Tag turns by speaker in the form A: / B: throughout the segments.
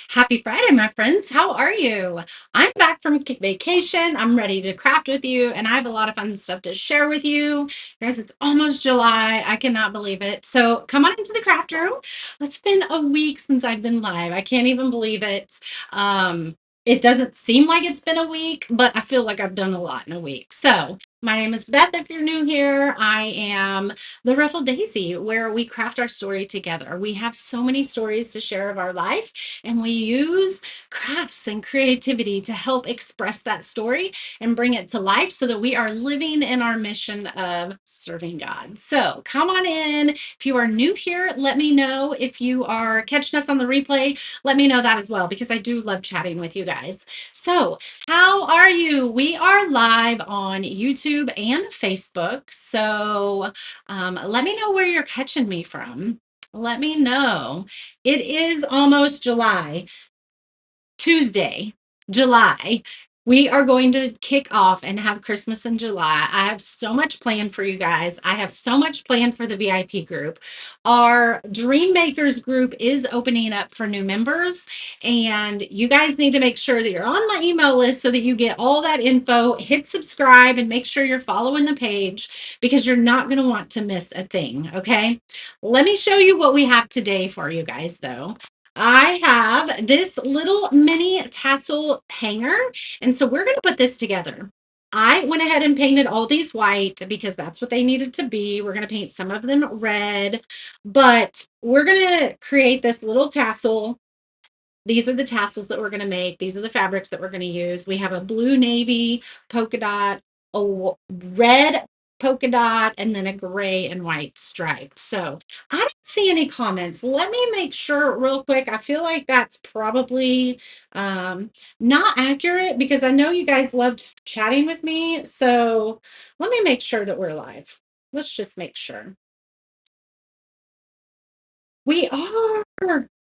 A: Happy Friday, my friends. How are you? I'm back from vacation. I'm ready to craft with you, and I have a lot of fun stuff to share with you. Guys, it's almost July. I cannot believe it. So come on into the craft room. It's been a week since I've been live. I can't even believe it. It doesn't seem like it's been a week, but I feel like I've done a lot in a week. So my name is Beth. If you're new here, I am the Ruffled Daisy, where we craft our story together. We have so many stories to share of our life, and we use crafts and creativity to help express that story and bring it to life so that we are living in our mission of serving God. So come on in. If you are new here, let me know. If you are catching us on the replay, let me know that as well, because I do love chatting with you guys. So how are you? We are live on YouTube and Facebook. So let me know where you're catching me from. Let me know. It is almost July. Tuesday, July. We are going to kick off and have Christmas in July. I have so much planned for you guys. I have so much planned for the VIP group. Our Dream Makers group is opening up for new members, and you guys need to make sure that you're on my email list so that you get all that info. Hit subscribe and make sure you're following the page, because you're not going to want to miss a thing. Okay. Let me show you what we have today for you guys, though. I have this little mini tassel hanger, and so we're going to put this together. I went ahead and painted all these white because that's what they needed to be. We're going to paint some of them red, but we're going to create this little tassel. These are the tassels that we're going to make. These are the fabrics that we're going to use. We have a blue navy polka dot, a red polka dot, and then a gray and white stripe. So I don't see any comments. Let me make sure real quick. I feel like that's probably not accurate, because I know you guys loved chatting with me. So let me make sure that we're live. Let's just make sure. We are.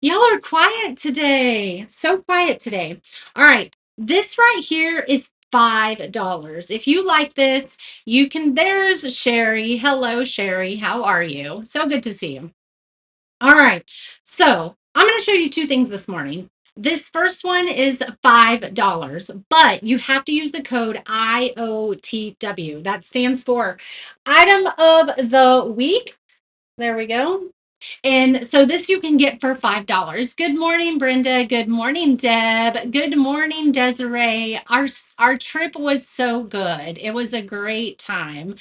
A: Y'all are quiet today. So quiet today. All right. This right here is $5. If you like this, you can. There's Sherry. Hello, Sherry. How are you? So good to see you. All right. So I'm going to show you two things this morning. This first one is $5, but you have to use the code IOTW. That stands for Item of the Week. There we go. And so this you can get for $5. Good morning, Brenda. Good morning, Deb. Good morning, Desiree. Our trip was so good. It was a great time.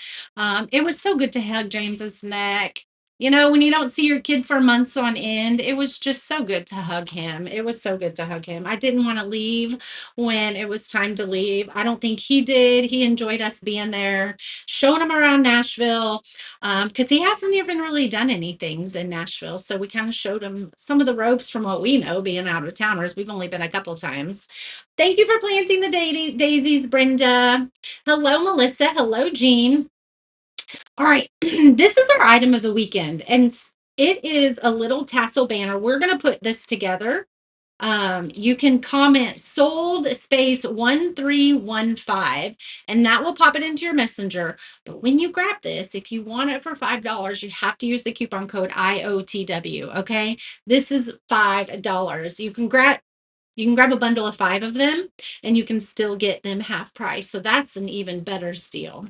A: It was so good to hug James's neck. You know, when you don't see your kid for months on end, it was just so good to hug him. It was so good to hug him. I didn't want to leave when it was time to leave. I don't think he did. He enjoyed us being there, showing him around Nashville, because he hasn't even really done anything in Nashville. So we kind of showed him some of the ropes from what we know, being out of towners. We've only been a couple times. Thank you for planting the daisies, Brenda. Hello, Melissa. Hello, Jean. All right. This is our item of the weekend, and it is a little tassel banner. We're going to put this together. You can comment sold space 1315, and that will pop it into your messenger. But when you grab this, if you want it for $5, you have to use the coupon code IOTW. Okay. This is $5. You can grab a bundle of 5 of them, and you can still get them half price. So that's an even better steal.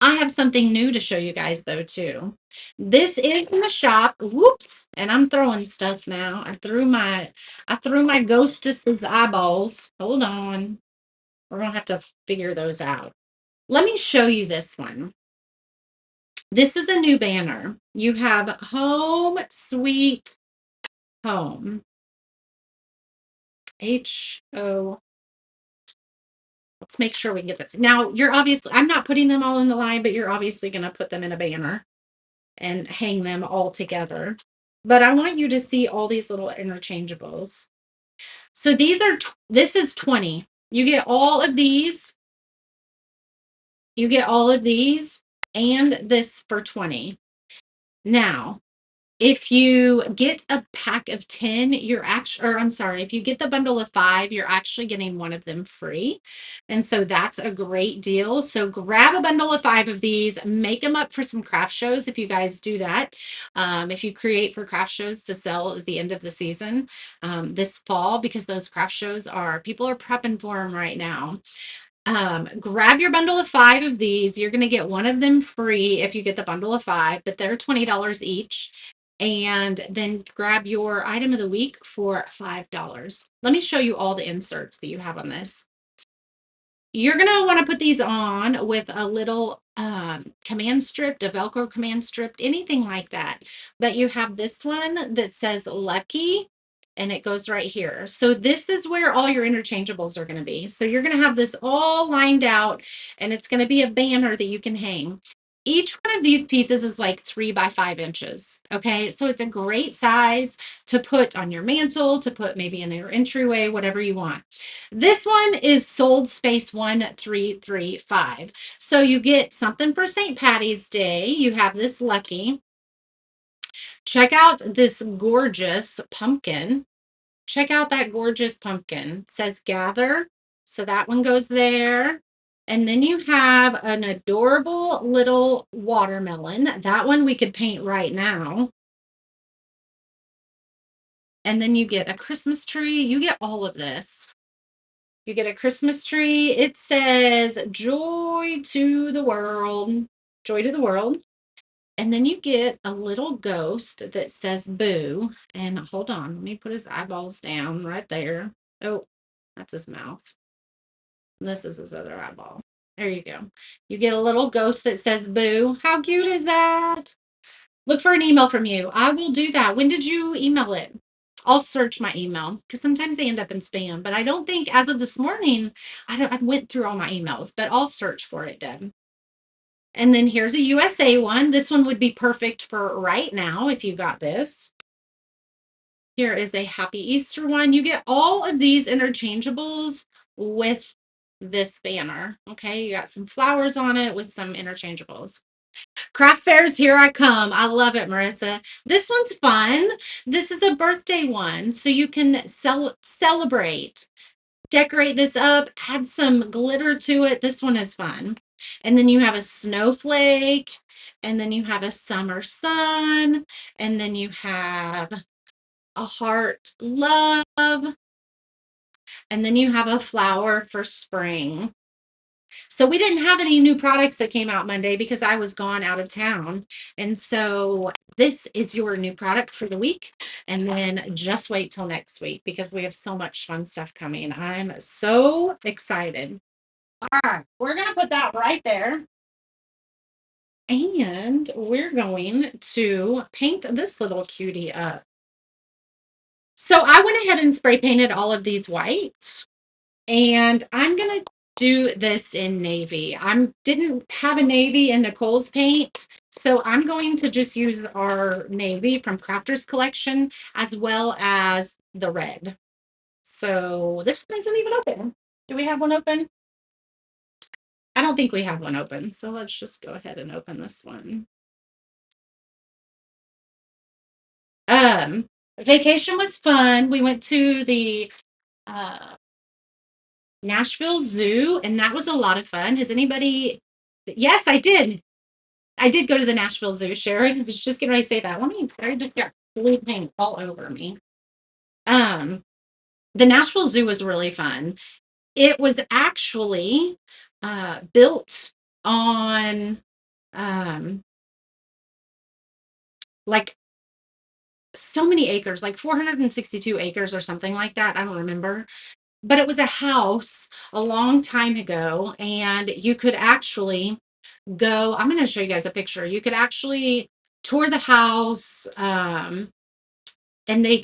A: I have something new to show you guys, though, too. This is in the shop. Whoops. And I'm throwing stuff now. I threw my ghostess's eyeballs. Hold on. We're gonna have to figure those out. Let me show you this one. This is a new banner. You have Home Sweet Home. HO. Let's make sure we get this. Now, I'm not putting them all in the line, but you're obviously going to put them in a banner and hang them all together. But I want you to see all these little interchangeables. So this is 20. You get all of these. You get all of these and this for 20. Now, If you get a pack of 10, you're actually, or I'm sorry, if you get the bundle of 5, you're actually getting one of them free. And so that's a great deal. So grab a bundle of 5 of these, make them up for some craft shows if you guys do that. If you create for craft shows to sell at the end of the season this fall, because those craft shows people are prepping for them right now. Grab your bundle of 5 of these. You're going to get one of them free if you get the bundle of 5, but they're $20 each. And then grab your item of the week for $5. Let me show you all the inserts that you have on this. You're going to want to put these on with a little command strip, a Velcro command strip, anything like that. But you have this one that says Lucky, and it goes right here. So this is where all your interchangeables are going to be. So you're going to have this all lined out, and it's going to be a banner that you can hang. Each one of these pieces is like 3 by 5 inches. Okay, so it's a great size to put on your mantle, to put maybe in your entryway, whatever you want. This one is sold space 1335. So you get something for St. Patty's Day. You have this Lucky. Check out this gorgeous pumpkin. Check out that gorgeous pumpkin. It says gather. So that one goes there. And then you have an adorable little watermelon. That one we could paint right now. And then you get a Christmas tree. You get all of this. You get a Christmas tree. It says joy to the world. Joy to the world. And then you get a little ghost that says boo. And hold on, let me put his eyeballs down right there. Oh, that's his mouth. This is his other eyeball. There you go. You get a little ghost that says boo. How cute is that? Look for an email from you. I will do that. When did you email it? I'll search my email because sometimes they end up in spam. But I don't think as of this morning, I went through all my emails, but I'll search for it, Deb. And then here's a USA one. This one would be perfect for right now if you got this. Here is a Happy Easter one. You get all of these interchangeables with this banner. Okay, you got some flowers on it with some interchangeables. Craft fairs, here I come. I love it, Marissa. This one's fun. This is a birthday one, so you can celebrate, decorate this up, add some glitter to it. This one is fun. And then you have a snowflake, and then you have a summer sun, and then you have a heart love, and then you have a flower for spring. So we didn't have any new products that came out Monday because I was gone out of town. And so this is your new product for the week. And then just wait till next week because we have so much fun stuff coming. I'm so excited. All right, we're going to put that right there. And we're going to paint this little cutie up. So I went ahead and spray painted all of these white. And I'm going to do this in navy. I didn't have a navy in Nicole's paint, so I'm going to just use our navy from Crafters Collection as well as the red. So this one isn't even open. Do we have one open? I don't think we have one open, so let's just go ahead and open this one. Vacation was fun. We went to the Nashville Zoo, and that was a lot of fun. Has anybody? Yes, I did. I did go to the Nashville Zoo, Sherry. I was just getting ready to say that. I just got blue paint all over me. Um, the Nashville Zoo was really fun. It was actually built on like so many acres, like 462 acres or something like that. I don't remember. But it was a house a long time ago, and you could actually go. I'm going to show you guys a picture. You could actually tour the house, and they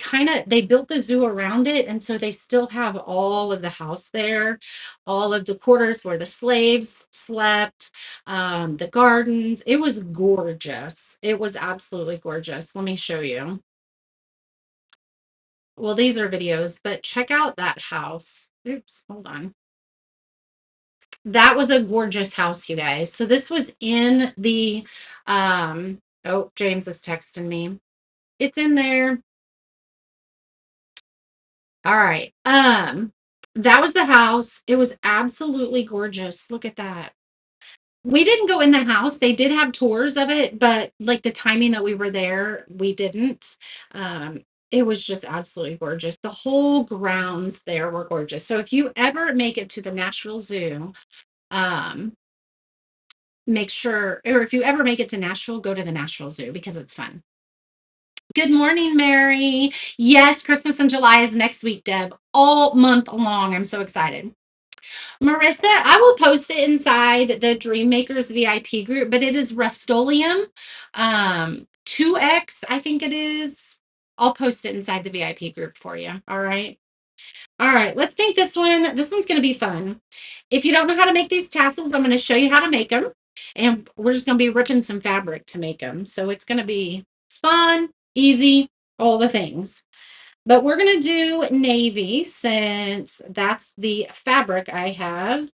A: built the zoo around it, and so they still have all of the house there, all of the quarters where the slaves slept, the gardens. It was gorgeous. It was absolutely gorgeous. Let me show you. Well, these are videos, but check out that house. Oops, hold on. That was a gorgeous house, you guys. So this was in the oh, James is texting me. It's in there. All right. That was the house. It was absolutely gorgeous. Look at that. We didn't go in the house. They did have tours of it, but like the timing that we were there, we didn't. It was just absolutely gorgeous. The whole grounds there were gorgeous. So if you ever make it to the Nashville Zoo, um, make sure, or if you ever make it to Nashville, go to the Nashville Zoo because it's fun. Good morning, Mary. Yes, Christmas in July is next week, Deb, all month long. I'm so excited. Marissa, I will post it inside the Dream Makers VIP group, but it is Rust-Oleum 2X, I think it is. I'll post it inside the VIP group for you. All right. All right, let's make this one. This one's going to be fun. If you don't know how to make these tassels, I'm going to show you how to make them. And we're just going to be ripping some fabric to make them. So it's going to be fun, easy, all the things. But we're going to do navy since that's the fabric I have.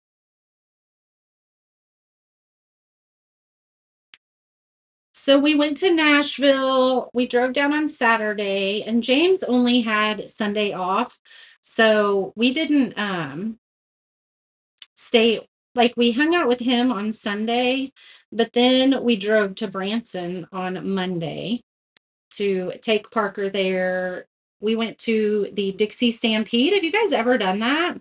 A: So we went to Nashville. We drove down on Saturday, and James only had Sunday off. So we didn't stay, like we hung out with him on Sunday, but then we drove to Branson on Monday to take Parker there. We went to the Dixie Stampede. Have you guys ever done that?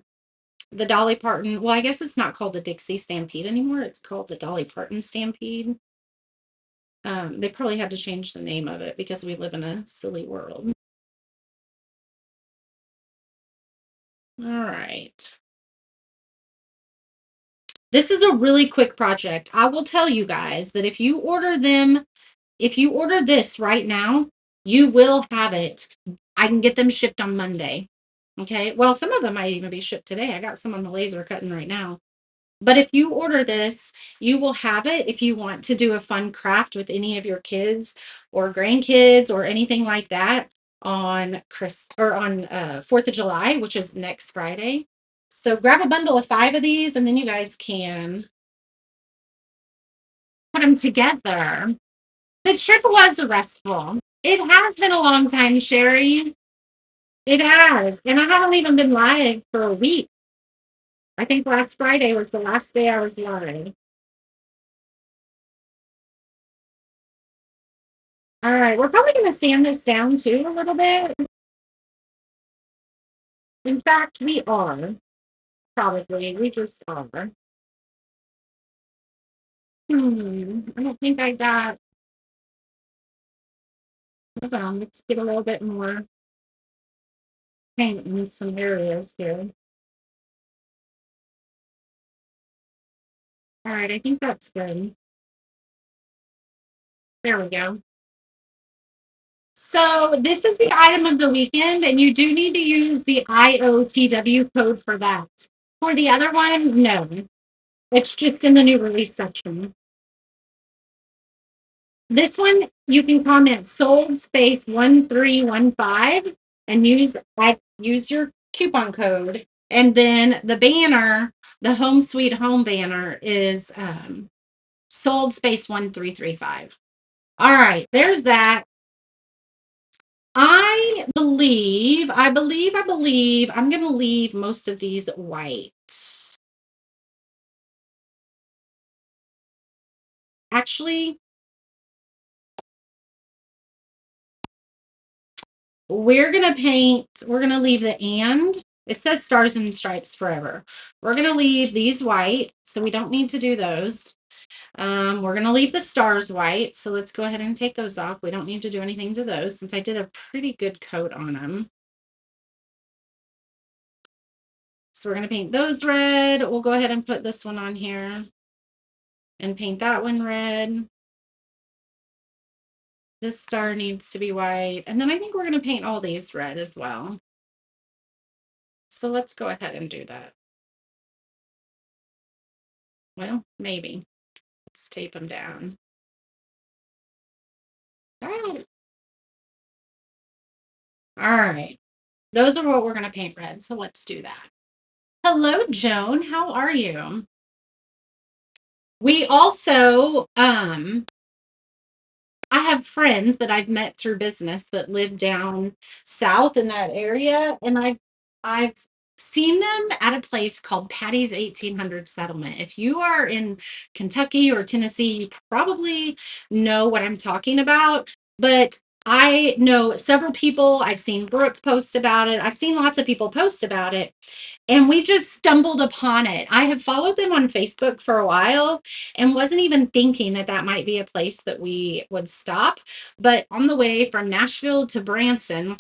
A: The Dolly Parton, well, I guess it's not called the Dixie Stampede anymore. It's called the Dolly Parton Stampede. They probably had to change the name of it because we live in a silly world. All right. This is a really quick project. I will tell you guys that if you order this right now, you will have it. I can get them shipped on Monday. Okay. Well, some of them might even be shipped today. I got some on the laser cutting right now. But if you order this, you will have it if you want to do a fun craft with any of your kids or grandkids or anything like that on 4th of July, which is next Friday. So grab a bundle of 5 of these and then you guys can put them together. The trip was restful. It has been a long time, Sherry. It has. And I haven't even been live for a week. I think last Friday was the last day I was live. All right, we're probably going to sand this down too a little bit. In fact, we are. Probably. We just are. I don't think I got. Hold on, let's get a little bit more paint in some areas here. All right, I think that's good. There we go. So this is the item of the weekend, and you do need to use the IOTW code for that. For the other one, no. It's just in the new release section. This one, you can comment sold space 1315 and use your coupon code. And then the banner, the Home Sweet Home banner is sold space 1335. All right, there's that. I believe I'm going to leave most of these white. Actually, we're going to leave the and. It says stars and stripes forever. We're going to leave these white, so we don't need to do those. We're going to leave the stars white, so let's go ahead and take those off. We don't need to do anything to those since I did a pretty good coat on them. So we're going to paint those red. We'll go ahead and put this one on here and paint that one red. This star needs to be white. And then I think we're going to paint all these red as well. So let's go ahead and do that. Well, maybe. Let's tape them down. Oh. All right. Those are what we're going to paint red. So let's do that. Hello, Joan. How are you? We also I have friends that I've met through business that live down south in that area, and I've seen them at a place called Patty's 1800 Settlement. If you are in Kentucky or Tennessee, you probably know what I'm talking about. But I know several people. I've seen Brooke post about it. I've seen lots of people post about it. And we just stumbled upon it. I have followed them on Facebook for a while and wasn't even thinking that that might be a place that we would stop. But on the way from Nashville to Branson,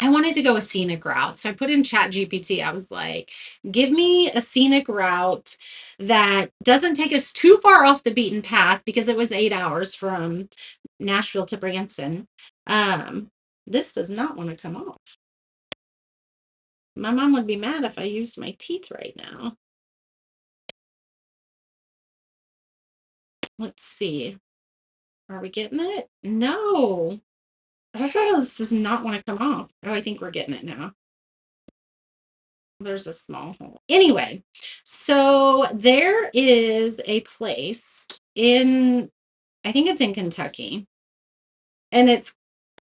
A: I wanted to go a scenic route. So I put in Chat GPT. I was like, give me a scenic route that doesn't take us too far off the beaten path because it was 8 hours from Nashville to Branson. Um, this does not want to come off. My mom would be mad if I used my teeth right now. Let's see. Are we getting it? No. Oh, this does not want to come off. Oh, I think we're getting it now. There's a small hole. Anyway, so there is a place in, I think it's in Kentucky, and it's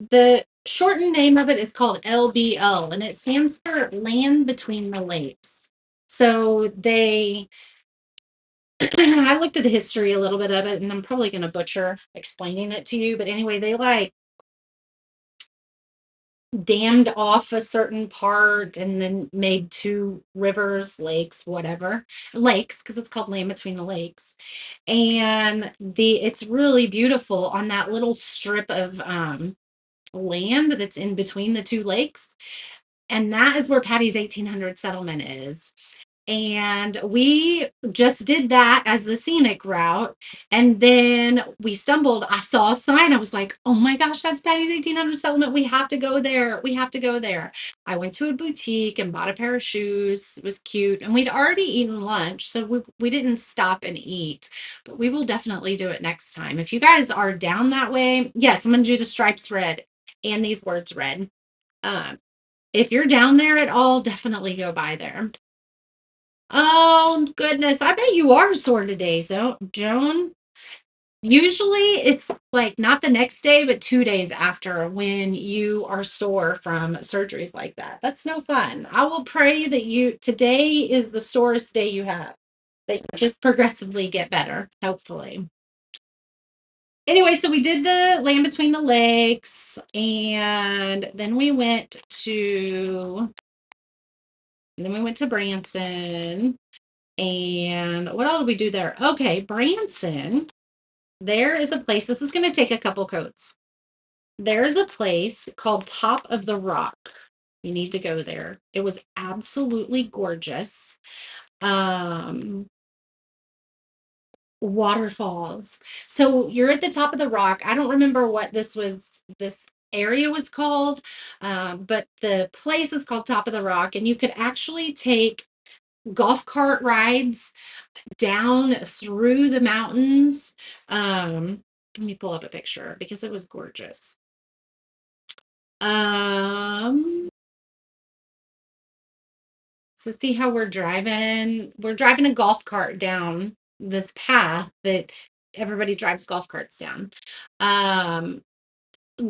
A: the shortened name of it is called LBL, and it stands for Land Between the Lakes. So they, I looked at the history a little bit of it, and I'm probably going to butcher explaining it to you, but anyway, they like dammed off a certain part and then made two rivers, lakes, whatever, lakes, because it's called Land Between the Lakes. And it's really beautiful on that little strip of land that's in between the two lakes. And that is where Patty's 1800 settlement is. And we just did that as the scenic route. And then we stumbled. I saw a sign. I was like, oh my gosh, that's Patty's 1800 settlement. We have to go there. We have to go there. I went to a boutique and bought a pair of shoes. It was cute. And we'd already eaten lunch. So we didn't stop and eat. But we will definitely do it next time. If you guys are down that way, yes, I'm going to do the stripes red and these words red. Um, if you're down there at all, definitely go by there. Oh, goodness. I bet you are sore today, so Joan. Usually it's like not the next day, but 2 days after when you are sore from surgeries like that. That's no fun. I will pray that today is the sorest day you have, that you just progressively get better, hopefully. Anyway, so we did the Land Between the Lakes, and then we went to Branson. And what all did we do there? Okay, Branson, there is a place. This is going to take a couple coats. There is a place called Top of the Rock. You need to go there. It was absolutely gorgeous. Um, Waterfalls. So you're at the top of the rock. I don't remember what this area was called, but the place is called Top of the Rock, and you could actually take golf cart rides down through the mountains. Let me pull up a picture because it was gorgeous. Um, so see how we're driving? We're driving a golf cart down this path that everybody drives golf carts down. Um,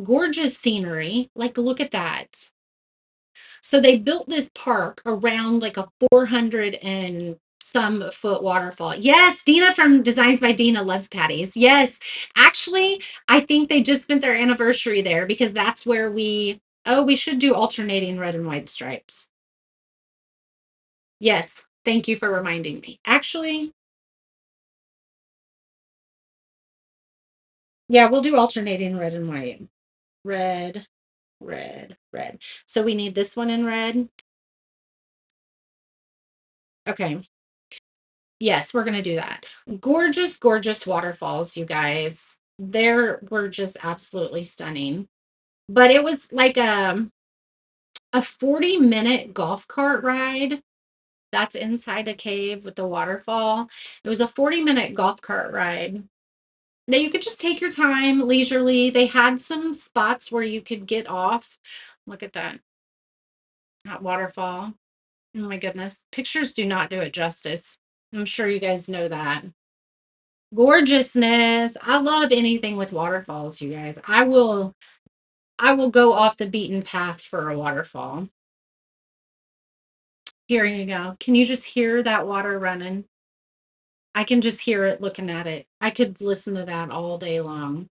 A: Gorgeous scenery. Like, look at that. So they built this park around like a 400 and some foot waterfall. Yes, Dina from Designs by Dina loves Patty's. Yes, actually, I think they just spent their anniversary there because that's where we should do alternating red and white stripes. Yes, thank you for reminding me. Actually, yeah, we'll do alternating red and white. Red, red, red. So we need this one in red. Okay. Yes, we're going to do that. Gorgeous, gorgeous waterfalls, you guys. Were just absolutely stunning. But it was like a 40-minute golf cart ride. That's inside a cave with the waterfall. It was a 40-minute golf cart ride. Now you could just take your time leisurely. They had some spots where you could get off. Look at that waterfall. Oh my goodness. Pictures do not do it justice. I'm sure you guys know that. Gorgeousness. I love anything with waterfalls, you guys. I will go off the beaten path for a waterfall. Here you go. Can you just hear that water running? I can just hear it looking at it. I could listen to that all day long.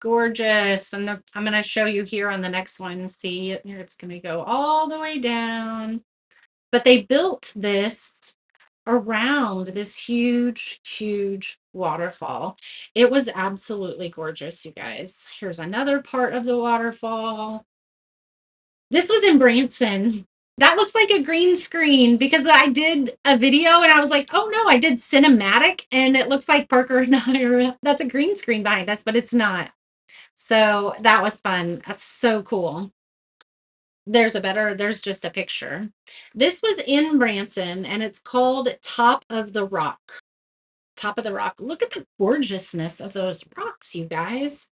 A: Gorgeous. And I'm going to show you here on the next one. See, here it's going to go all the way down. But they built this around this huge, huge waterfall. It was absolutely gorgeous, you guys. Here's another part of the waterfall. This was in Branson. That looks like a green screen because I did a video and I was like, oh no, I did cinematic and it looks like Parker and I are, that's a green screen behind us, but it's not. So that was fun. That's so cool. There's just a picture. This was in Branson and it's called Top of the Rock. Top of the Rock. Look at the gorgeousness of those rocks, you guys.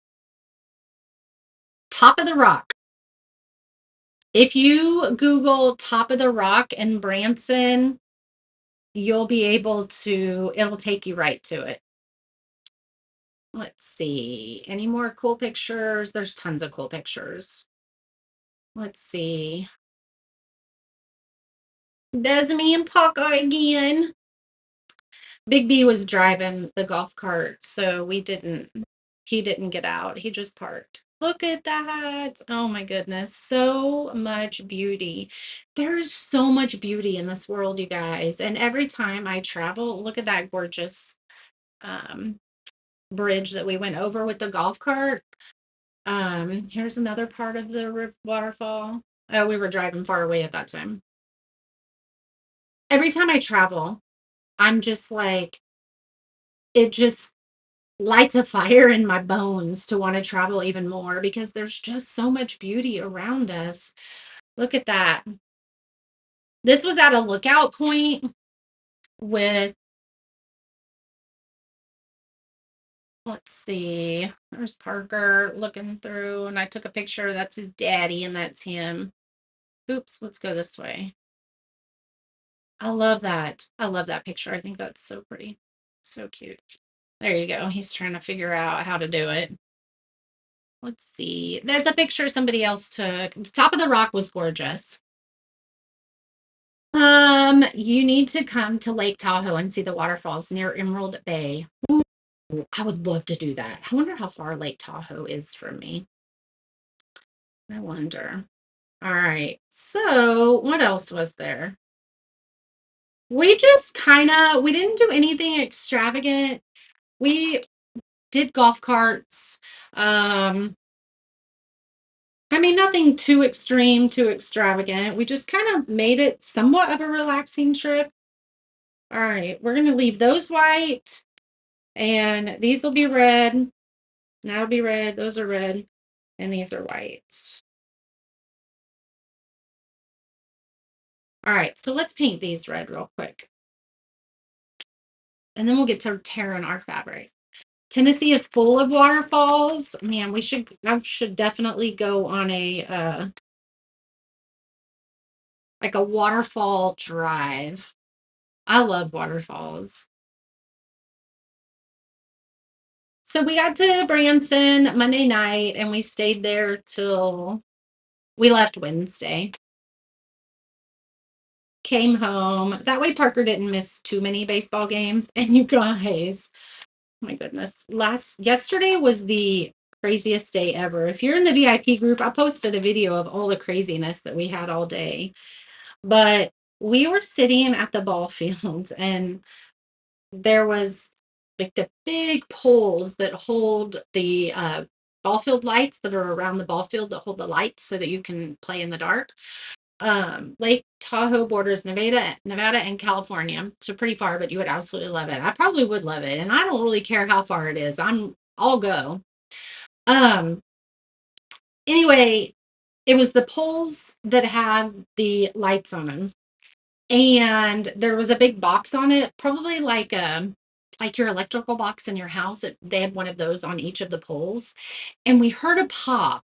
A: Top of the Rock. If you Google Top of the Rock in Branson, you'll be able to, it'll take you right to it. Let's see. Any more cool pictures? There's tons of cool pictures. Let's see. There's me and Paco again. Big B was driving the golf cart, so he didn't get out. He just parked. Look at that. Oh my goodness. So much beauty. There's so much beauty in this world, you guys. And every time I travel, look at that gorgeous um, bridge that we went over with the golf cart. Here's another part of the waterfall. Oh, we were driving far away at that time. Every time I travel, I'm just like, it just lights a fire in my bones to want to travel even more because there's just so much beauty around us. Look at that. This was at a lookout point with, let's see, there's Parker looking through, and I took a picture. That's his daddy, and that's him. Oops, let's go this way. I love that. I love that picture. I think that's so pretty. So cute. There you go. He's trying to figure out how to do it. Let's see. That's a picture somebody else took. The top of the rock was gorgeous. You need to come to Lake Tahoe and see the waterfalls near Emerald Bay. Ooh, I would love to do that. I wonder how far Lake Tahoe is from me. I wonder. All right. So, what else was there? We just kind of we didn't do anything extravagant. We did golf carts. Um, I mean, nothing too extreme, too extravagant. We just kind of made it somewhat of a relaxing trip. All right, we're going to leave those white, and these will be red. That'll be red. Those are red, and these are white. All right, so let's paint these red real quick, and then we'll get to tearing our fabric. Tennessee is full of waterfalls. Man, I should definitely go on a like a waterfall drive. I love waterfalls. So we got to Branson Monday night and we stayed there till we left Wednesday. Came home. That way Parker didn't miss too many baseball games. And you guys, oh my goodness. Yesterday was the craziest day ever. If you're in the VIP group, I posted a video of all the craziness that we had all day. But we were sitting at the ball fields and there was like the big poles that hold the ball field lights that are around the ball field that hold the lights so that you can play in the dark. Lake Tahoe borders Nevada and California. So pretty far, but you would absolutely love it. I probably would love it. And I don't really care how far it is. I'll go. Um, anyway, it was the poles that have the lights on them. And there was a big box on it, probably like your electrical box in your house. They had one of those on each of the poles. And we heard a pop.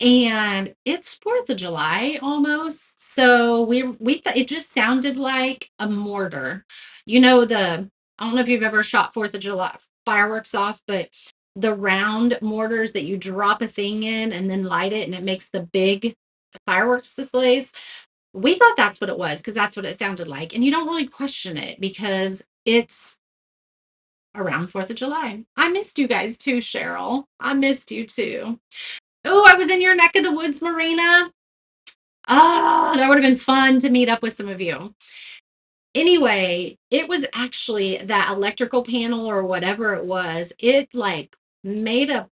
A: And it's 4th of July almost. So we thought it just sounded like a mortar. You know, I don't know if you've ever shot 4th of July fireworks off, but the round mortars that you drop a thing in and then light it and it makes the big fireworks displays. We thought that's what it was because that's what it sounded like. And you don't really question it because it's around 4th of July. I missed you guys too, Cheryl. I missed you too. Oh, I was in your neck of the woods, Marina. Oh, that would have been fun to meet up with some of you. Anyway, it was actually that electrical panel or whatever it was. It like made a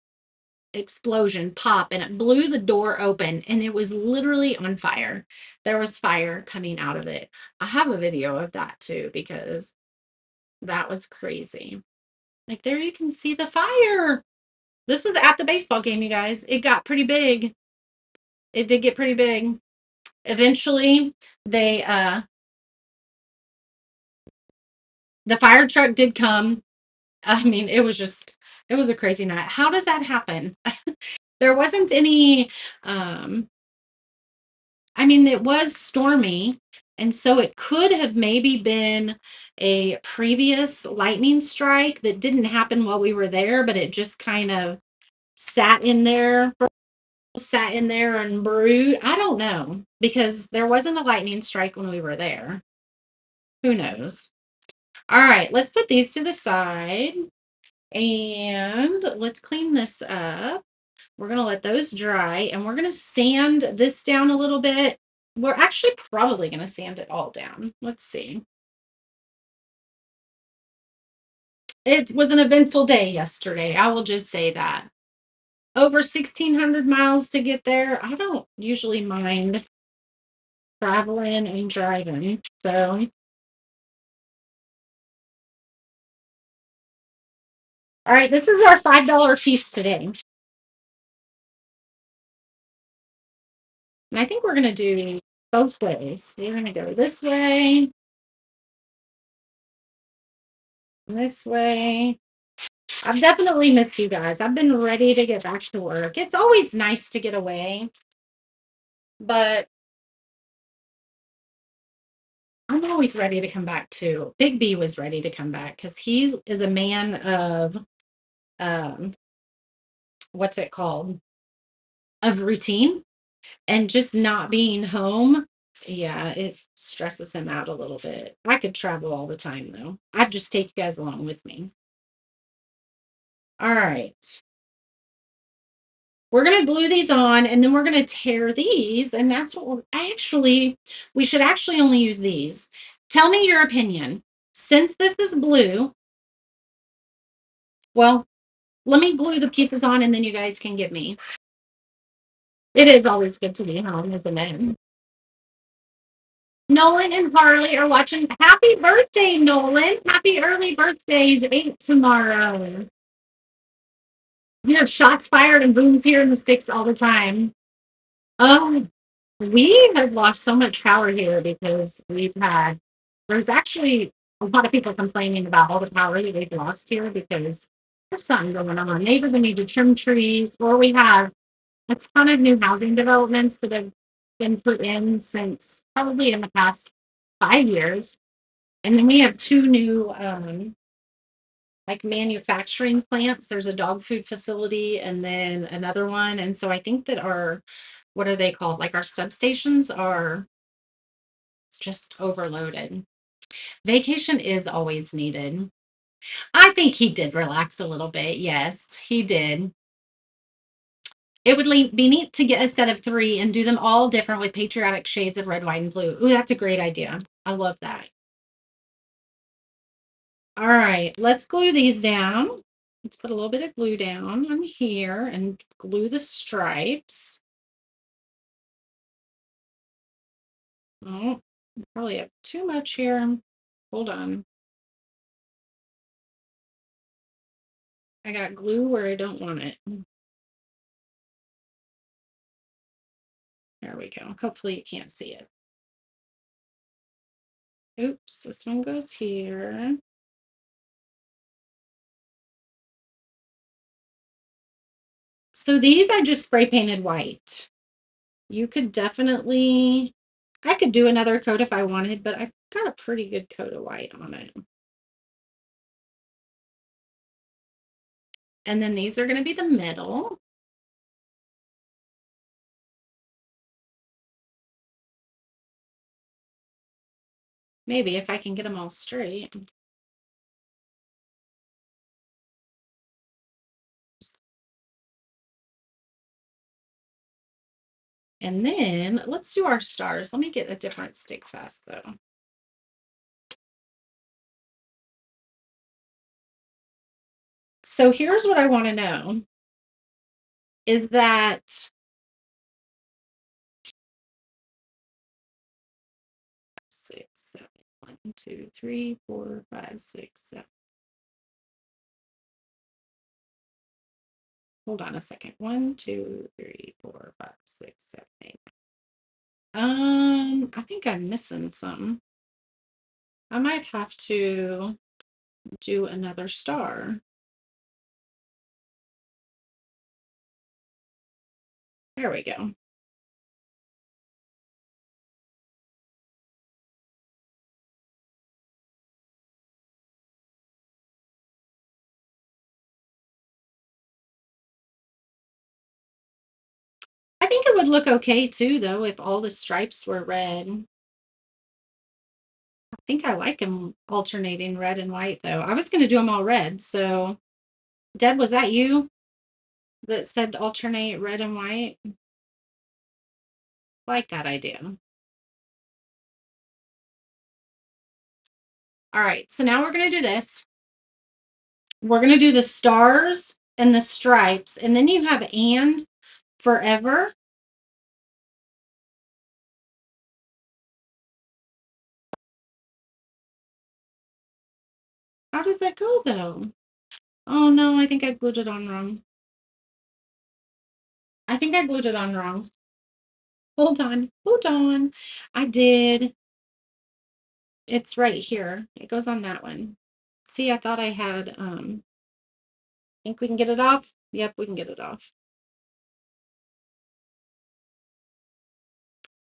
A: explosion pop and it blew the door open and it was literally on fire. There was fire coming out of it. I have a video of that too because that was crazy. Like there you can see the fire. This was at the baseball game, you guys. It got pretty big. It did get pretty big. Eventually, they the fire truck did come. I mean, it was a crazy night. How does that happen? There wasn't any I mean, it was stormy, and so it could have maybe been a previous lightning strike that didn't happen while we were there, but it just kind of sat in there, sat in there and brewed. I don't know because there wasn't a lightning strike when we were there. Who knows? All right, let's put these to the side and let's clean this up. We're going to let those dry and we're going to sand this down a little bit. We're actually probably going to sand it all down. Let's see. It was an eventful day yesterday. I will just say that. Over 1,600 miles to get there. I don't usually mind traveling and driving. So, all right, this is our $5 piece today. And I think we're going to do both ways. So you're going to go this way. I've definitely missed you guys. I've been ready to get back to work. It's always nice to get away, but I'm always ready to come back too. Big B was ready to come back because he is a man of um what's it called? Of routine and just not being home. Yeah, it stresses him out a little bit. I could travel all the time though. I'd just take you guys along with me. All right. We're going to glue these on and then we're going to tear these. And that's what we should actually only use these. Tell me your opinion. Since this is blue, well, let me glue the pieces on and then you guys can give me. It is always good to be home, isn't it? Nolan and Harley are watching. Happy birthday, Nolan. Happy early birthdays. 8 tomorrow. You have shots fired and booms here in the sticks all the time. Oh, we have lost so much power here because there's actually a lot of people complaining about all the power that they've lost here because there's something going on. They either need to trim trees or we have a ton of new housing developments that have been put in since probably in the past 5 years. And then we have two new like manufacturing plants. There's a dog food facility and then another one. And so I think that what are they called? Like our substations are just overloaded. Vacation is always needed. I think he did relax a little bit. Yes, he did. It would be neat to get a set of three and do them all different with patriotic shades of red, white, and blue. Ooh, that's a great idea. I love that. All right, let's glue these down. Let's put a little bit of glue down on here and glue the stripes. Oh, probably have too much here. Hold on. I got glue where I don't want it. There we go. Hopefully you can't see it. Oops, this one goes here. So these I just spray painted white. You could definitely I could do another coat if I wanted, but I've got a pretty good coat of white on it. And then these are going to be the middle. Maybe if I can get them all straight. And then let's do our stars. Let me get a different stick fast though. So here's what I want to know is that 6, 7, 1, 2, 3, 4, 5, 6, 7. Hold on a second. 1, 2, 3, 4, 5, 6, 7, 8. I think I'm missing some. I might have to do another star. There we go. I think it would look okay too, though, if all the stripes were red. I think I like them alternating red and white, though. I was going to do them all red. So, Deb, was that you that said alternate red and white? Like that idea. All right. So now we're going to do this. We're going to do the stars and the stripes. And then you have and forever. How does that go, though? Oh, no. I think I glued it on wrong. I think I glued it on wrong. Hold on. Hold on. I did. It's right here. It goes on that one. See, I thought I had, think we can get it off? Yep, we can get it off.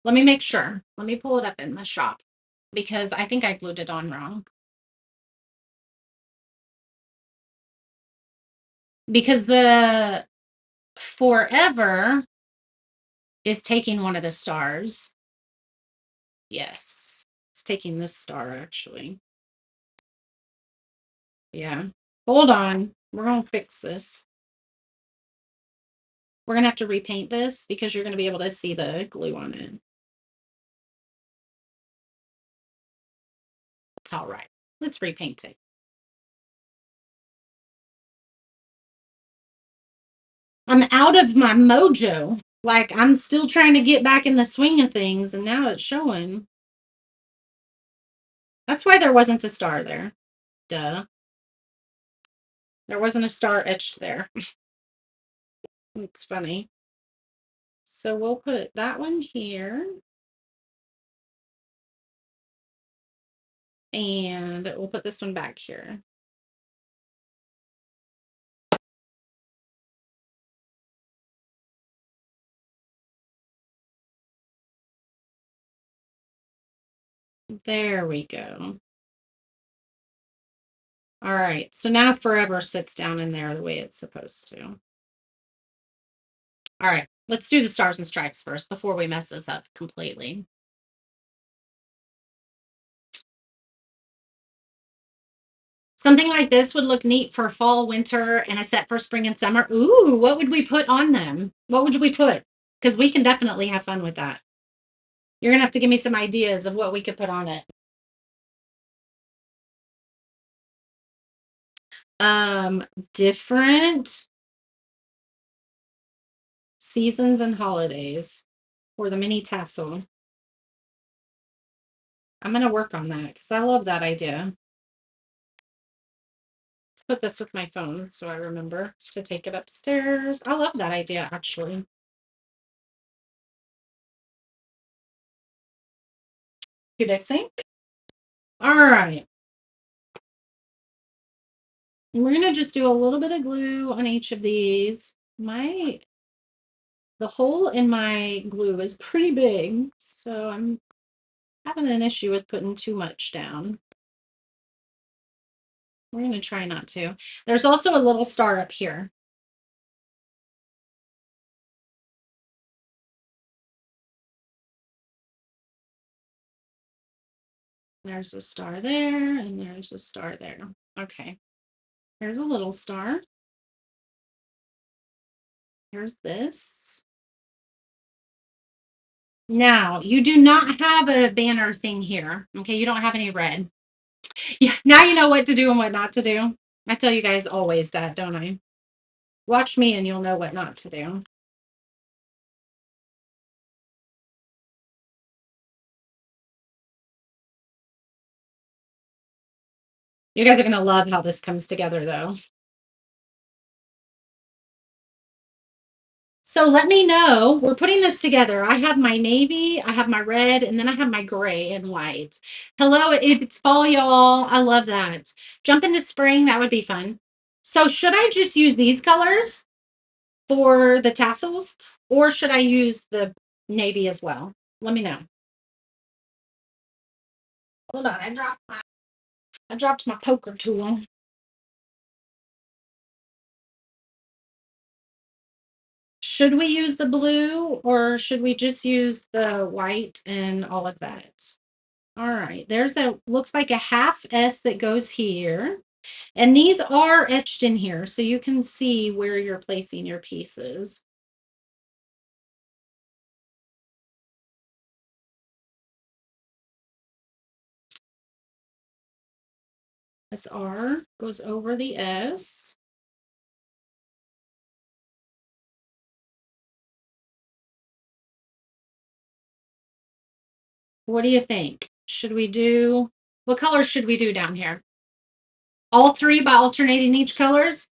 A: Let me make sure. Let me pull it up in the shop because I think I glued it on wrong. Because the forever is taking one of the stars. Yes. It's taking this star actually. Yeah. Hold on. We're going to fix this. We're going to have to repaint this because you're going to be able to see the glue on it. It's all right. Let's repaint it. I'm out of my mojo. Like I'm still trying to get back in the swing of things, and now it's showing. That's why there wasn't a star there. Duh. There wasn't a star etched there. It's funny. So we'll put that one here. And we'll put this one back here. There we go. All right. So now forever sits down in there the way it's supposed to. All right. Let's do the stars and stripes first before we mess this up completely. Something like this would look neat for fall, winter, and a set for spring and summer. Ooh, what would we put on them? What would we put? Because we can definitely have fun with that. You're going to have to give me some ideas of what we could put on it. Different seasons and holidays for the mini tassel. I'm going to work on that because I love that idea. Let's put this with my phone so I remember to take it upstairs. I love that idea, actually. You Dixie? All right. And we're going to just do a little bit of glue on each of these. The hole in my glue is pretty big, so I'm Having an issue with putting too much down. We're going to try not to. There's also a little star up here. There's a star there, and there's a star there. Okay. Here's a little star. Here's this. Now, you do not have a banner thing here. Okay, you don't have any red. Yeah, now you know what to do and what not to do. I tell you guys always that, don't I? Watch me and you'll know what not to do. You guys are going to love how this comes together, though. So let me know. We're putting this together. I have my navy, I have my red, and then I have my gray and white. Hello, it's fall, y'all. I love that. Jump into spring. That would be fun. So should I just use these colors for the tassels, or should I use the navy as well? Let me know. Hold on, I dropped my poker tool. Should we use the blue or should we just use the white and all of that? All right, there's looks like a half S that goes here. And these are etched in here, so you can see where you're placing your pieces. This R goes over the S. What do you think? What colors should we do down here? All three by alternating each colors?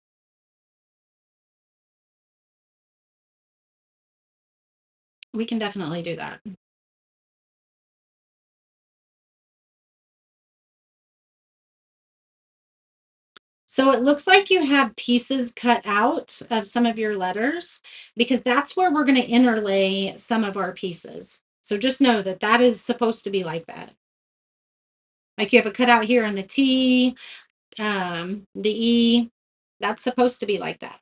A: We can definitely do that. So it looks like you have pieces cut out of some of your letters because that's where we're going to interlay some of our pieces. So just know that that is supposed to be like that. Like you have a cutout here on the T, the E. That's supposed to be like that.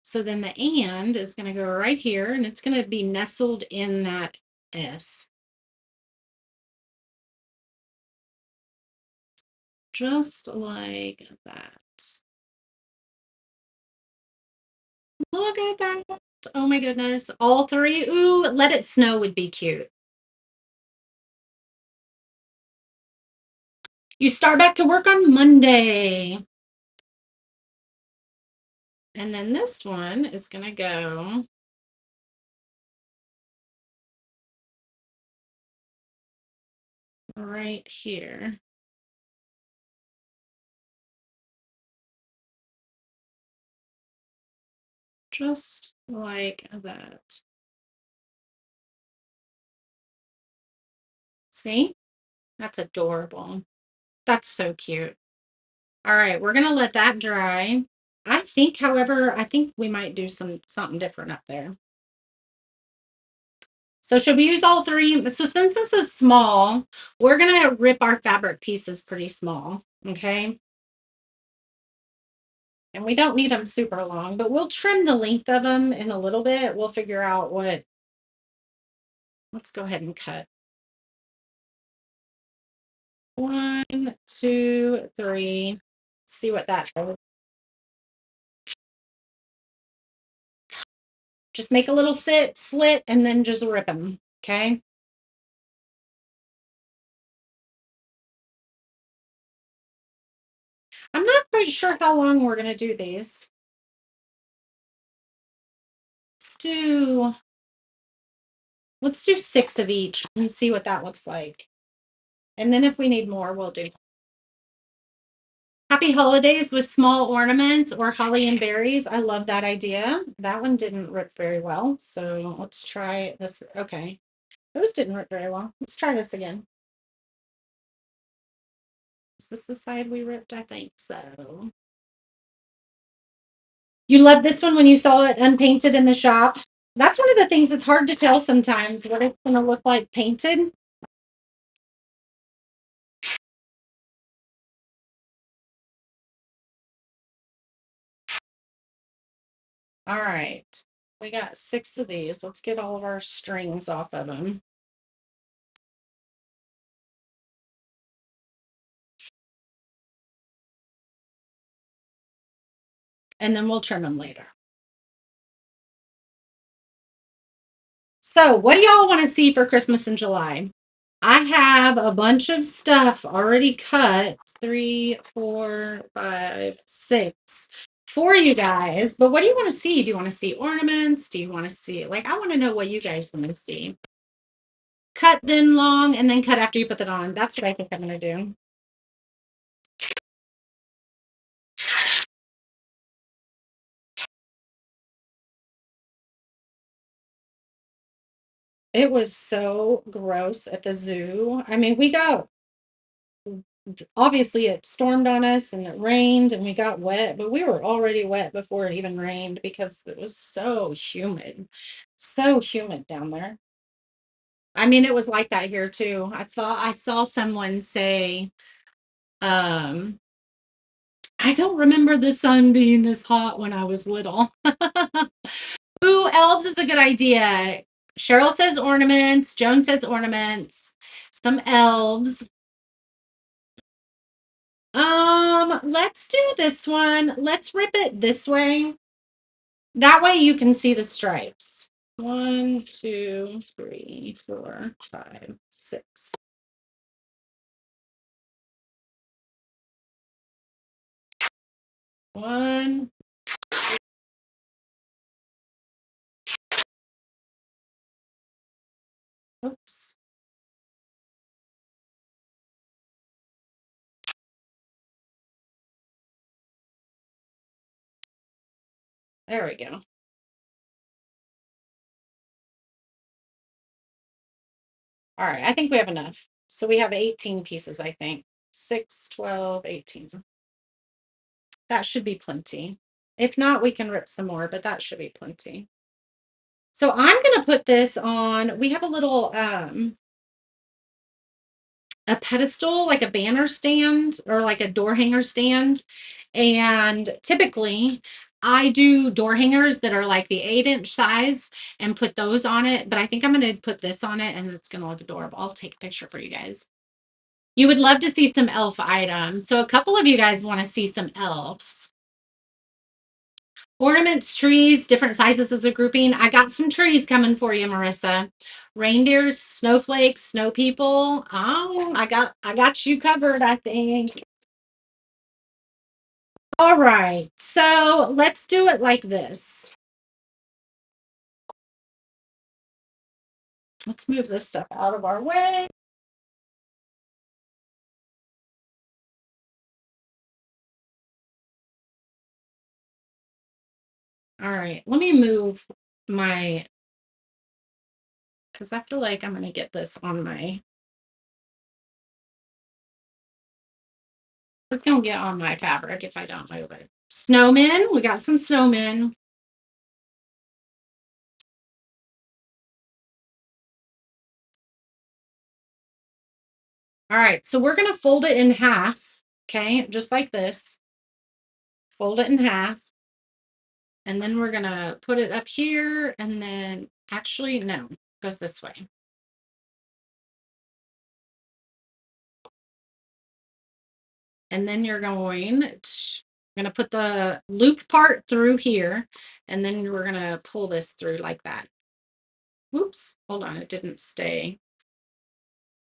A: So then the and is going to go right here and it's going to be nestled in that S. Just like that. Look at that. Oh my goodness. All three. Ooh, let it snow would be cute. You start back to work on Monday. And then this one is going to go right here. Just like that. See? That's adorable. That's so cute. All right, we're gonna let that dry. I think, however, I think we might do something different up there. So should we use all three? So since this is small, we're gonna rip our fabric pieces pretty small, okay? And we don't need them super long, but we'll trim the length of them in a little bit. We'll figure out let's go ahead and cut. 1, 2, 3. See what that does. Just make a little slit and then just rip them, okay? I'm not quite sure how long we're going to do these. Let's do let's do 6 of each and see what that looks like. And then if we need more, we'll do. Happy holidays with small ornaments or holly and berries. I love that idea. That one didn't rip very well. So let's try this. Okay. Those didn't rip very well. Let's try this again. Is this the side we ripped? I think so. You loved this one when you saw it unpainted in the shop. That's one of the things that's hard to tell sometimes what it's gonna look like painted. All right. We got 6 of these. Let's get all of our strings off of them. And then we'll trim them later. So, what do y'all want to see for Christmas in July? I have a bunch of stuff already cut. 3, 4, 5, 6 for you guys. But what do you want to see? Do you want to see ornaments? Do you want to see like I want to know what you guys want to see. Cut then long and then cut after you put it on. That's what I think I'm gonna do. It was so gross at the zoo. I mean, we got obviously it stormed on us and it rained and we got wet, but we were already wet before it even rained because it was so humid. So humid down there. I mean, it was like that here too. I saw someone say, um, I don't remember the sun being this hot when I was little. Ooh, elves is a good idea. Cheryl says ornaments. Joan says ornaments. Some elves. Let's do this one. Let's rip it this way. That way you can see the stripes. 1, 2, 3, 4, 5, 6. One. Oops. There we go. All right, I think we have enough. So we have 18 pieces, I think. 6, 12, 18. That should be plenty. If not, we can rip some more, but that should be plenty. So I'm gonna put this on. We have a little a pedestal, like a banner stand or like a door hanger stand. And typically I do door hangers that are like the 8-inch size and put those on it. But I think I'm gonna put this on it and it's gonna look adorable. I'll take a picture for you guys. You would love to see some elf items. So a couple of you guys want to see some elves. Ornaments, trees, different sizes as a grouping. I got some trees coming for you, Marissa. Reindeers, snowflakes, snow people. Oh, I got you covered, I think. All right. So let's do it like this. Let's move this stuff out of our way. All right. Let me move my because I feel like I'm gonna get this on my it's gonna get on my fabric if I don't move it. Snowmen, we got some snowmen. All right, so we're gonna fold it in half, okay, just like this. Fold it in half, and then we're gonna put it up here, and then actually, no, it goes this way. And then you're gonna put the loop part through here, and then we're gonna pull this through like that. Oops, hold on, it didn't stay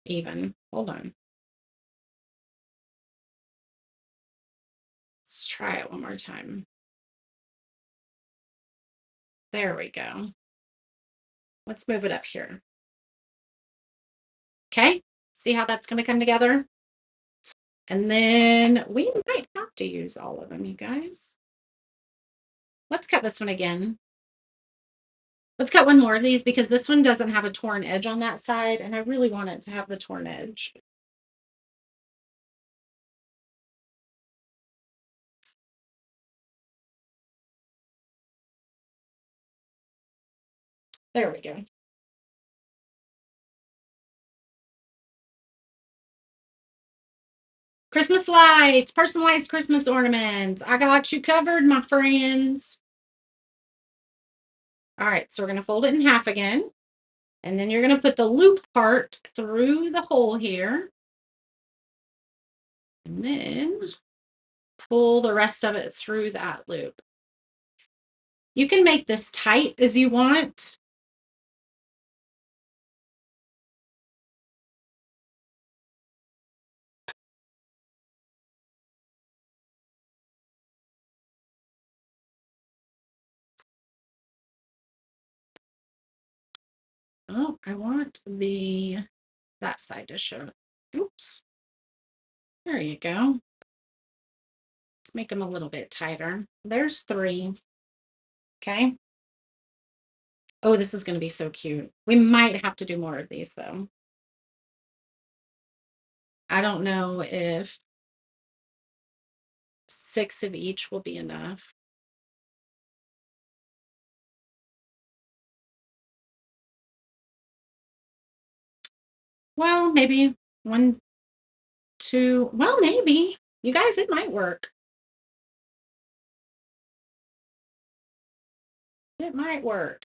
A: even. Hold on. Let's try it one more time. There we go. Let's move it up here. Okay, see how that's gonna come together? And then we might have to use all of them, you guys. Let's cut this one again. Let's cut one more of these because this one doesn't have a torn edge on that side, and I really want it to have the torn edge. There we go. Christmas lights, personalized Christmas ornaments. I got you covered, my friends. All right, so we're going to fold it in half again. And then you're going to put the loop part through the hole here. And then pull the rest of it through that loop. You can make this tight as you want. Oh, I want that side to show. Oops. There you go. Let's make them a little bit tighter. There's 3. Okay. Oh, this is going to be so cute. We might have to do more of these though. I don't know if 6 of each will be enough. Well, maybe 1, 2. Well, maybe. You guys, it might work. It might work.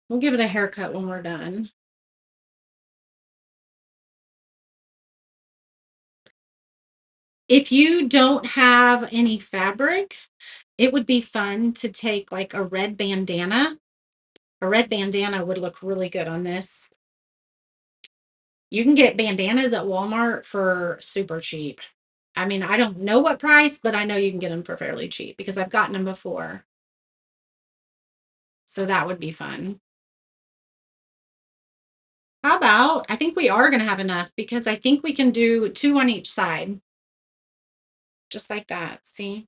A: We'll give it a haircut when we're done. If you don't have any fabric, it would be fun to take like a red bandana. A red bandana would look really good on this. You can get bandanas at Walmart for super cheap. I mean, I don't know what price, but I know you can get them for fairly cheap because I've gotten them before. So that would be fun. How about, I think we are going to have enough because I think we can do 2 on each side. Just like that. See?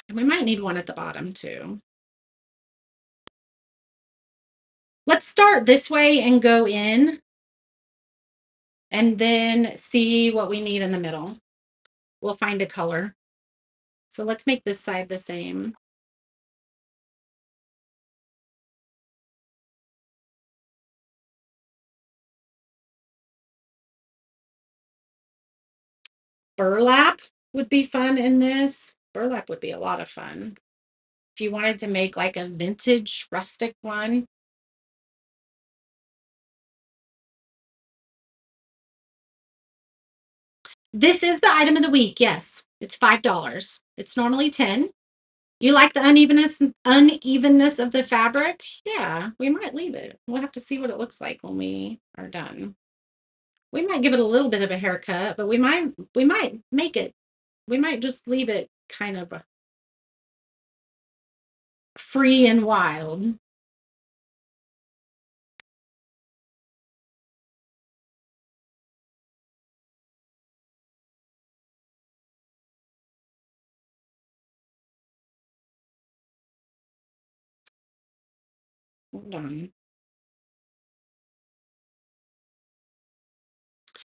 A: And we might need one at the bottom too. Let's start this way and go in and then see what we need in the middle. We'll find a color. So let's make this side the same. Burlap would be fun in this. Burlap would be a lot of fun. If you wanted to make like a vintage rustic one. This is the item of the week. Yes, it's $5. It's normally 10. You like the unevenness of the fabric? Yeah, we might leave it. We'll have to see what it looks like when we are done. We might give it a little bit of a haircut, but we might make it. We might just leave it kind of free and wild. Hold on.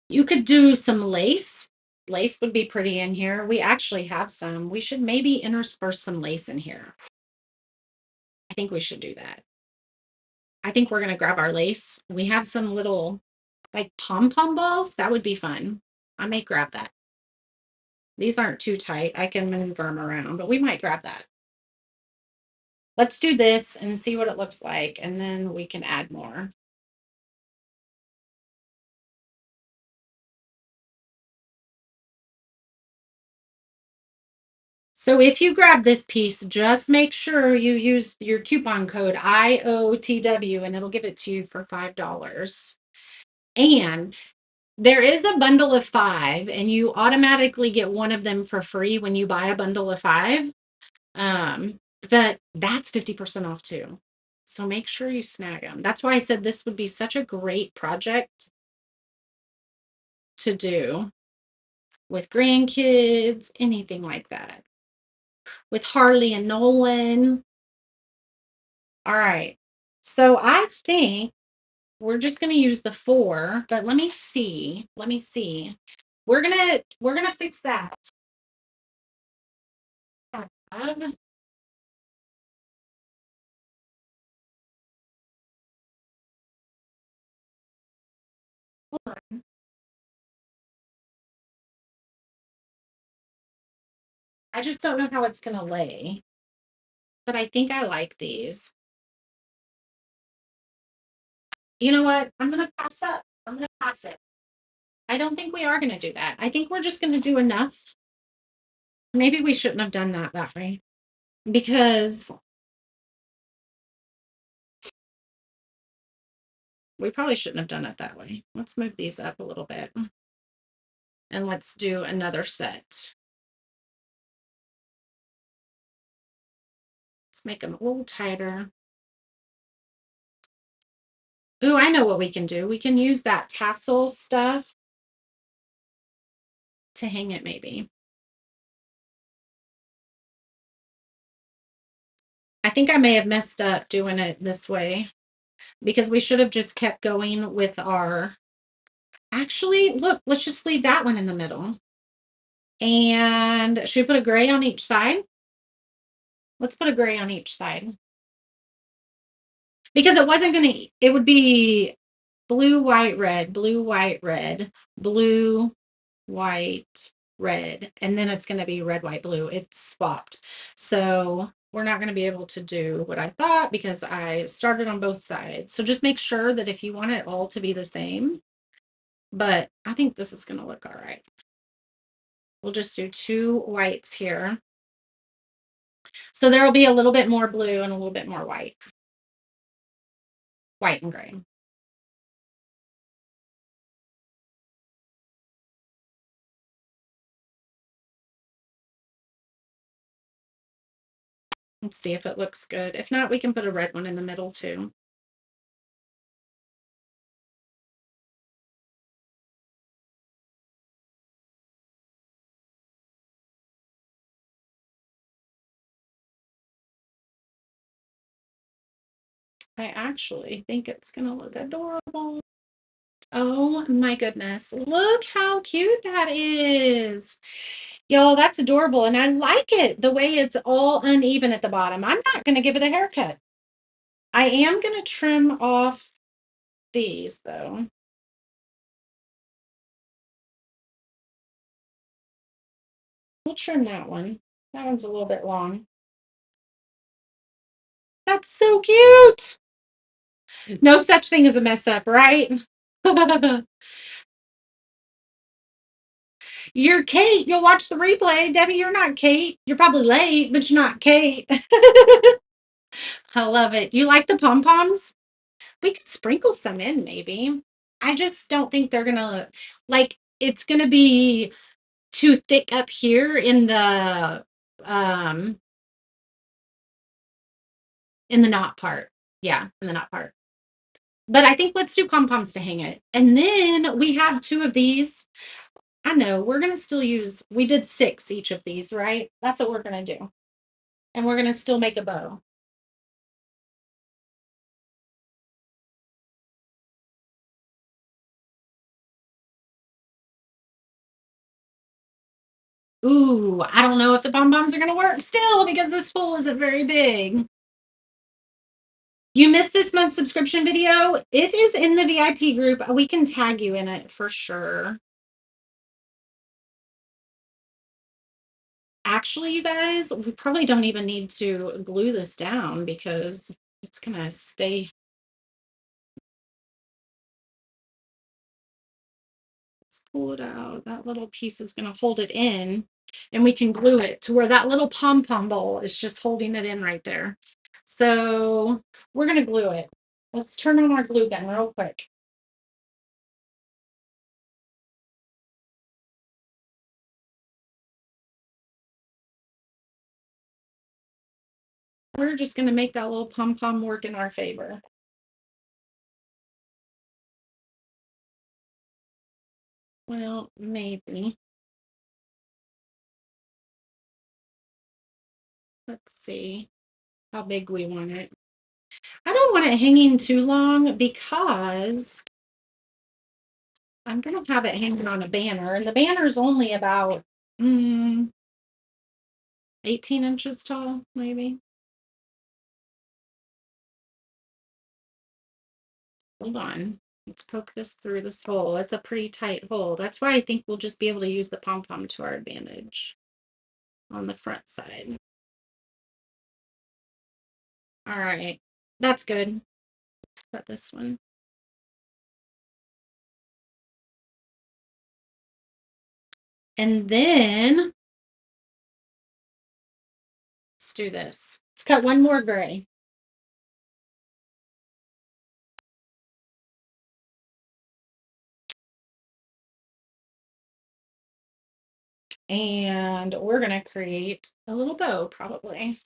A: You could do some lace. Lace would be pretty in here. We actually have some. We should maybe intersperse some lace in here. I think we should do that. I think we're going to grab our lace. We have some little like pom-pom balls. That would be fun. I may grab that. These aren't too tight. I can move them around, but we might grab that. Let's do this and see what it looks like, and then we can add more. So if you grab this piece, just make sure you use your coupon code IOTW and it'll give it to you for $5. And there is a bundle of 5 and you automatically get one of them for free when you buy a bundle of 5. But that's 50% off too. So make sure you snag them. That's why I said this would be such a great project to do with grandkids, anything like that. With Harley and Nolan. All right. So I think we're just going to use the 4, but let me see. Let me see. We're going to fix that. Um, I just don't know how it's gonna lay, but I think I like these. You know what? I'm gonna pass up. I'm gonna pass it. I don't think we are gonna do that. I think we're just gonna do enough. Maybe we shouldn't have done that way because we probably shouldn't have done it that way. Let's move these up a little bit and let's do another set. Let's make them a little tighter. Ooh, I know what we can do. We can use that tassel stuff to hang it maybe. I think I may have messed up doing it this way because we should have just kept going with our. Actually, look, let's just leave that one in the middle. And should we put a gray on each side? Let's put a gray on each side. Because it wasn't going to, it would be blue, white, red, blue, white, red, blue, white, red, and then it's going to be red, white, blue. It's swapped. So we're not going to be able to do what I thought because I started on both sides. So just make sure that if you want it all to be the same, but I think this is going to look all right. We'll just do two whites here. So there will be a little bit more blue and a little bit more white. White and gray. Let's see if it looks good. If not, we can put a red one in the middle too. I actually think it's going to look adorable. Oh my goodness. Look how cute that is. Y'all, that's adorable. And I like it the way it's all uneven at the bottom. I'm not going to give it a haircut. I am going to trim off these though. We'll trim that one. That one's a little bit long. That's so cute. No such thing as a mess up, right? You're Kate. You'll watch the replay. Debbie, you're not Kate. You're probably late, but you're not Kate. I love it. You like the pom poms? We could sprinkle some in, maybe. I just don't think they're gonna like it's gonna be too thick up here um in the knot part. Yeah, in the knot part. But I think let's do pom poms to hang it. And then we have two of these. I know we're gonna still use we did six each of these, right? That's what we're gonna do. And we're gonna still make a bow. Ooh, I don't know if the pom poms are gonna work still because this pool isn't very big. You missed this month's subscription video? It is in the VIP group. We can tag you in it for sure. Actually, you guys, we probably don't even need to glue this down because it's gonna stay. Let's pull it out. That little piece is gonna hold it in, and we can glue it to where that little pom pom bowl is just holding it in right there. So we're gonna glue it. Let's turn on our glue gun real quick. We're just gonna make that little pom pom work in our favor. Well, maybe. Let's see how big we want it. I don't want it hanging too long because I'm going to have it hanging on a banner, and the banner is only about 18 inches tall, maybe. Hold on. Let's poke this through this hole. It's a pretty tight hole. That's why I think we'll just be able to use the pom-pom to our advantage on the front side. All right. That's good. Let's cut this one. And then let's do this. Let's cut one more gray. And we're going to create a little bow, probably.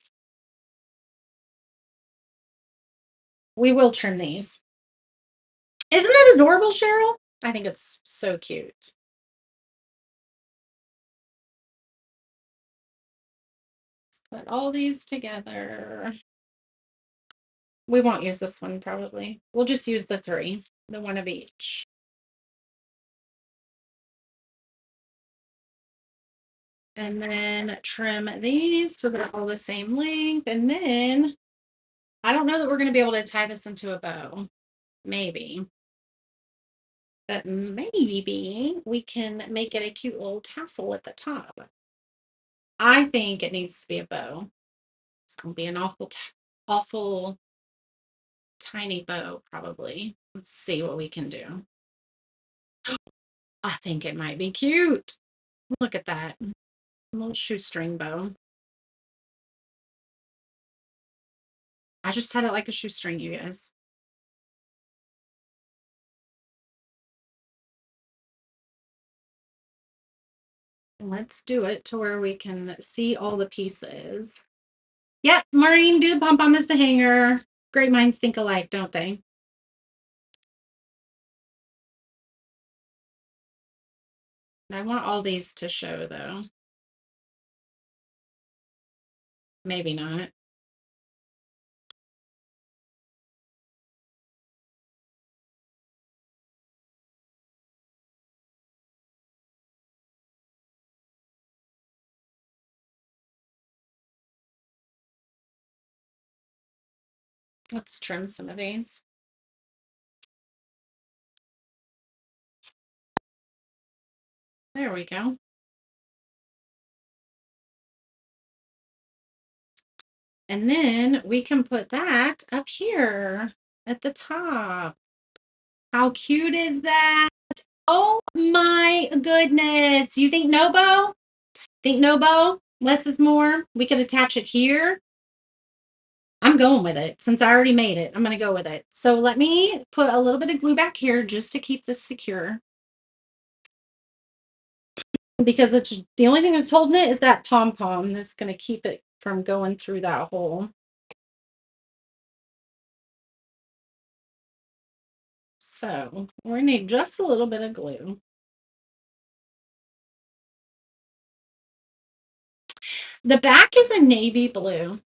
A: We will trim these. Isn't that adorable, Cheryl? I think it's so cute. Let's put all these together. We won't use this one, probably. We'll just use the three, the one of each. And then trim these so they're all the same length. And then I don't know that we're going to be able to tie this into a bow. Maybe. But maybe we can make it a cute little tassel at the top. I think it needs to be a bow. It's going to be an awful tiny bow, probably. Let's see what we can do. I think it might be cute. Look at that. A little shoestring bow. I just had it like a shoestring, you guys. Let's do it to where we can see all the pieces. Yep, Maureen, do the pom-pom as the hanger. Great minds think alike, don't they? I want all these to show, though. Maybe not. Let's trim some of these. There we go. And then we can put that up here at the top. How cute is that? Oh my goodness. You think no bow? Think no bow? Less is more. We could attach it here. I'm going with it. Since I already made it, I'm going to go with it. So let me put a little bit of glue back here just to keep this secure. Because it's the only thing that's holding it is that pom-pom that's going to keep it from going through that hole. So we're going to need just a little bit of glue. The back is a navy blue.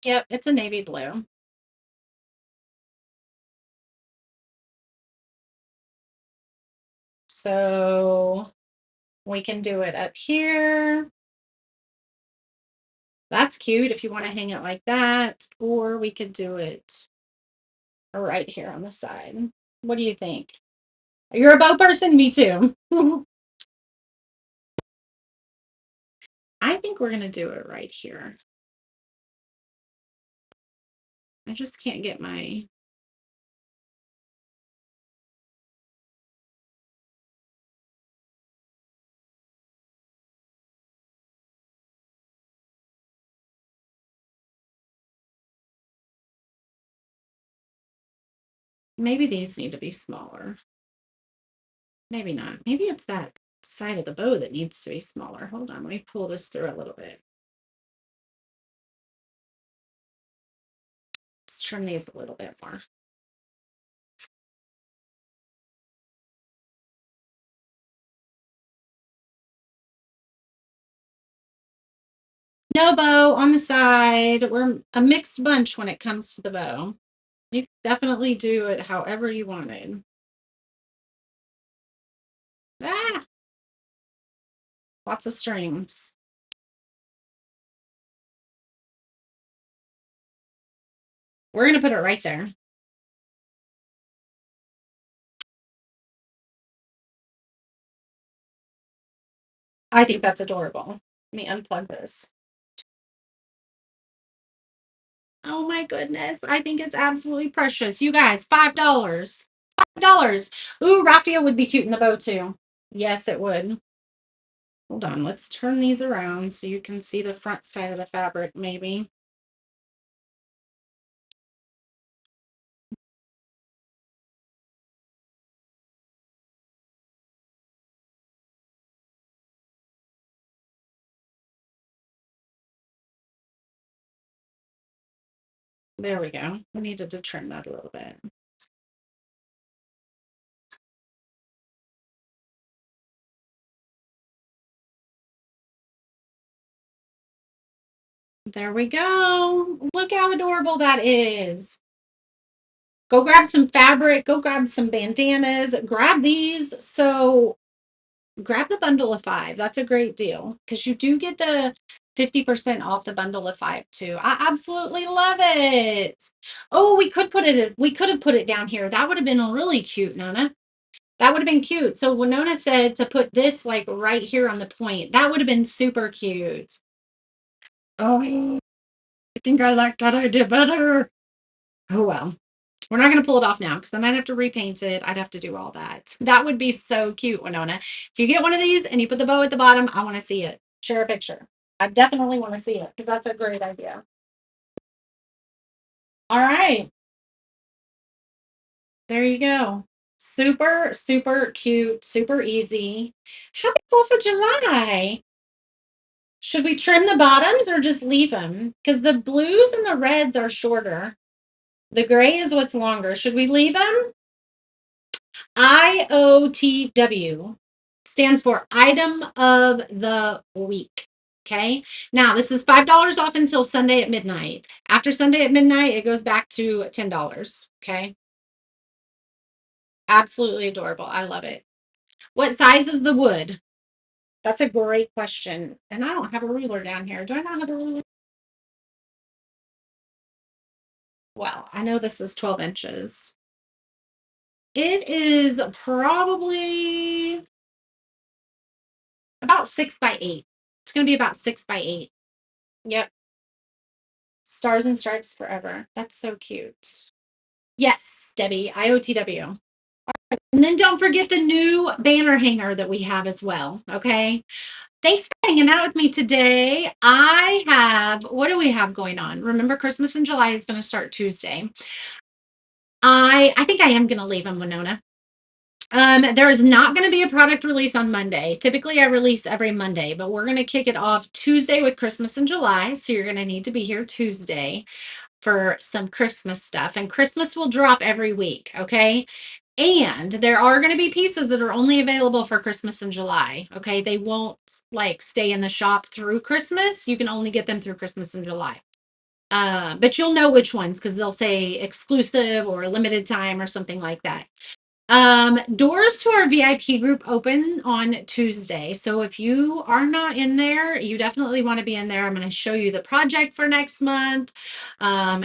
A: Yep, it's a navy blue. So we can do it up here. That's cute if you want to hang it like that, or we could do it right here on the side. What do you think? You're a bow person? Me too. I think we're going to do it right here. I just can't get my... Maybe these need to be smaller. Maybe not. Maybe it's that side of the bow that needs to be smaller. Hold on, let me pull this through a little bit. Let's trim these a little bit more. No bow on the side. We're a mixed bunch when it comes to the bow. You can definitely do it however you wanted. Ah! Lots of strings. We're gonna put it right there. I think that's adorable. Let me unplug this. Oh my goodness. I think it's absolutely precious. You guys, $5. $5. Ooh, raffia would be cute in the bow too. Yes, it would. Hold on, let's turn these around so you can see the front side of the fabric maybe. There we go. We needed to trim that a little bit. There we go. Look how adorable that is. Go grab some fabric, go grab some bandanas, grab these. So grab the bundle of 5. That's a great deal because you do get the 50% off the bundle of 5 too. I absolutely love it. Oh, we could have put it down here. That would have been really cute, Nona. That would have been cute. So Winona said to put this like right here on the point. That would have been super cute. Oh, I think I like that idea better. Oh well. We're not going to pull it off now because then I'd have to repaint it. I'd have to do all that. That would be so cute, Winona. If you get one of these and you put the bow at the bottom, I want to see it. Share a picture. I definitely want to see it because that's a great idea. All right. There you go. Super, super cute, super easy. Happy 4th of July. Should we trim the bottoms or just leave them? Because the blues and the reds are shorter. The gray is what's longer. Should we leave them? IOTW stands for item of the week. Okay. Now, this is $5 off until Sunday at midnight. After Sunday at midnight, it goes back to $10. Okay. Absolutely adorable. I love it. What size is the wood? That's a great question. And I don't have a ruler down here. Do I not have a ruler? Well, I know this is 12 inches. It is probably about 6 by 8. It's going to be about 6 by 8. Yep. Stars and Stripes forever. That's so cute. Yes, Debbie, IOTW. And then don't forget the new banner hanger that we have as well. Okay. Thanks for hanging out with me today. What do we have going on? Remember, Christmas in July is going to start Tuesday. I think I am going to leave them, Winona. There is not going to be a product release on Monday. Typically, I release every Monday, but we're going to kick it off Tuesday with Christmas in July. So you're going to need to be here Tuesday for some Christmas stuff. And Christmas will drop every week, okay? And there are going to be pieces that are only available for Christmas in July, okay? They won't like stay in the shop through Christmas. You can only get them through Christmas in July. But you'll know which ones because they'll say exclusive or limited time or something like that. Doors to our VIP group open on Tuesday. So if you are not in there, you definitely want to be in there. I'm going to show you the project for next month,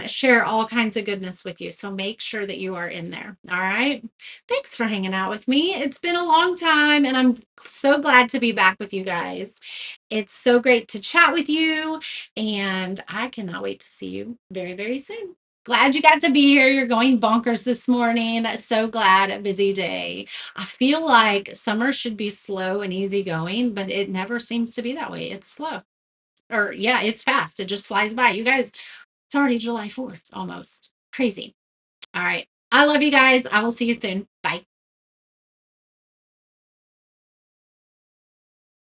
A: share all kinds of goodness with you. So make sure that you are in there. All right. Thanks for hanging out with me. It's been a long time and I'm so glad to be back with you guys. It's so great to chat with you and I cannot wait to see you very, very soon. Glad you got to be here. You're going bonkers this morning. So glad. A busy day. I feel like summer should be slow and easy going, but it never seems to be that way. It's slow. Or, yeah, it's fast. It just flies by. You guys, it's already July 4th almost. Crazy. All right. I love you guys. I will see you soon. Bye.